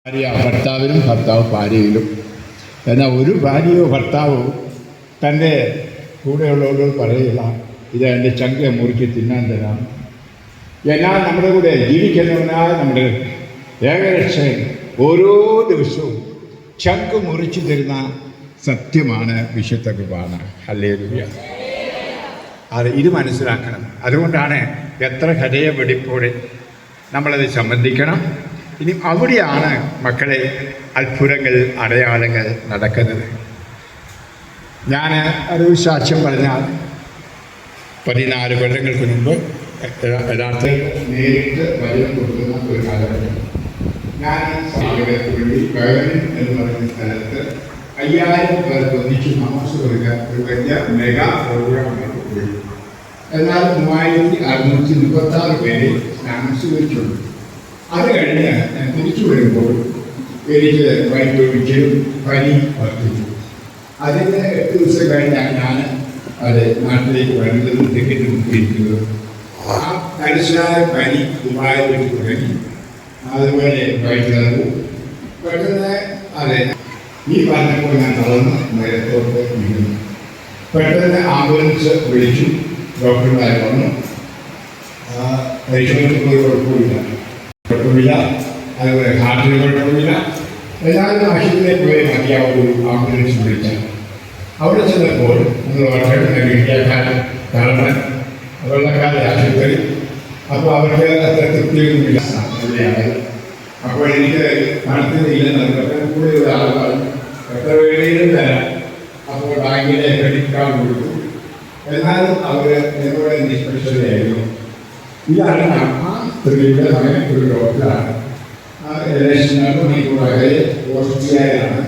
ഭാര്യ ഭർത്താവിനും ഭർത്താവ് ഭാര്യയിലും. എന്നാൽ ഒരു ഭാര്യയോ ഭർത്താവോ തൻ്റെ കൂടെയുള്ളവരോട് പറയുക, ഇത് എൻ്റെ ചങ്ക മുറുക്കി തിന്നാൻ തരാം. എന്നാൽ നമ്മുടെ കൂടെ ജീവിക്കുന്നവനാൽ നമ്മുടെ ഏകരക്ഷകൻ ഓരോ ദിവസവും ചങ്ക് മുറിച്ചു തരുന്ന സത്യമാണ് വിശുദ്ധ കുർബാന. ഹല്ലേലൂയ. ഇത് മനസ്സിലാക്കണം. അതുകൊണ്ടാണ് എത്ര ഹൃദയവെടിപ്പോടെ നമ്മളത് സംബന്ധിക്കണം. ഇനി അവിടെയാണ് മക്കളെ അത്ഭുതങ്ങൾ, അടയാളങ്ങൾ നടക്കുന്നത്. ഞാൻ ഒരു സാക്ഷ്യം പറഞ്ഞാൽ 14 കൊല്ലങ്ങൾക്ക് മുമ്പ് യഥാർത്ഥത്തിൽ നേരിട്ട് വചനം കൊടുക്കുന്ന ഒരു കാലഘട്ടം. ഞാൻ സാഹചര്യത്തിന് വേണ്ടി ബഹറിൻ എന്ന് പറയുന്ന സ്ഥലത്ത് 5000 പേർക്ക് ഒന്നിച്ച് താമസിക്കുക ഒരു വലിയ മെഗാ പ്രോഗ്രാമാണ് പോയി. എന്നാൽ 3636 പേരെ താമസിച്ചുണ്ട്. അത് കഴിഞ്ഞ് ഞാൻ തിരിച്ചു വരുമ്പോൾ എനിക്ക് വൈകിട്ടും പനി വർദ്ധിച്ചു. അതിന് 8 ദിവസം കഴിഞ്ഞാണ് ഞാൻ അത് നാട്ടിലേക്ക് വരുന്നതും ടിക്കറ്റ് ബുക്കിരിക്കുന്നത്. ആ തലശ്ശേര പനി ദുബായിലേക്ക് തുടങ്ങി. അതുപോലെ വൈകിട്ട് പെട്ടെന്ന് അതെ ഈ പറഞ്ഞപ്പോൾ ഞാൻ തളർന്ന് നേരത്തോട്ട് വീഴുന്നു. പെട്ടെന്ന് ആംബുലൻസ് വിളിച്ചു. ഡോക്ടർമാർ വന്നു. പരിശോധനയ്ക്ക് ഒരു കുഴപ്പമില്ല, അതുപോലെ ഹാർട്ടിന് കുഴപ്പമില്ല. എല്ലാവരും ആശുപത്രിയിലേക്ക് പോയി മതിയാവുന്ന ആംബുലൻസ് വിളിച്ചു. അവിടെ ചെന്നപ്പോൾ നമ്മൾ വളരെ വീട്ടിലേക്കാരൻ കാരണം വെള്ളക്കാരുടെ ആശുപത്രി. അപ്പോൾ അവർക്ക് അത്ര തൃപ്തിയൊന്നുമില്ല. അപ്പോൾ എനിക്ക് നടത്തുന്നില്ലെന്ന് കൂടുതൽ ആളുകൾ എത്ര വേണേലും തരാം. അപ്പോൾ ബാങ്കിലെ ക്രെഡിറ്റ് കാർഡ് കൊടുത്തു. എന്നാലും അവർ എന്നോട് നിഷ്പക്ഷതയായിരുന്നു. ഇതാണ് ആ സ്ത്രീയുടെ മകൻ ഒരു ഡോക്ടറാണ്. ഇലക്ഷനൊക്കെ മണിക്കൂറാകെ ഓസ്ട്രിയയിലാണ്.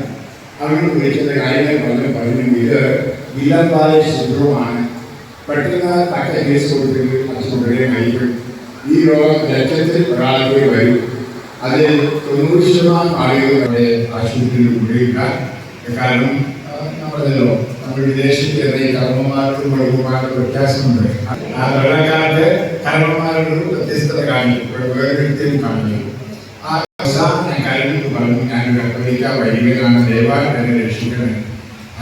അവർ വിളിക്കുന്ന കാര്യങ്ങൾ പറഞ്ഞു ഇത് വിലമ്പായ സിൻഡ്രോമാണ്. പെട്ടെന്ന് തക്ക കേസ് കൊടുത്തിട്ട് അസുഖങ്ങളെ കഴിയും. ഈ രോഗം ലക്ഷത്തിൽ ഒരാൾക്ക് വരും. അതിൽ 90% ആളുകൾ നമ്മുടെ ആശുപത്രിയിൽ കൊണ്ടുവരിക. കാരണം നമ്മളല്ലോ നമ്മൾ വിദേശത്ത് ചെറിയ കർമ്മന്മാരോടും വൈകുമാരോടും വ്യത്യാസമുണ്ട്. ആ വെള്ളക്കാർക്ക് കർമ്മന്മാരോട് വ്യത്യസ്തത കാണിക്കും, വേറൊരിടത്തും കാണിക്കും. ആ അവസാനം കാര്യങ്ങൾ പറഞ്ഞു ഞാൻ കത്തോലിക്ക വൈദികനാണ്, ദയവായി എന്നെ രക്ഷിക്കണം.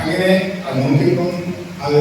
അങ്ങനെ നോക്കിയപ്പം അത്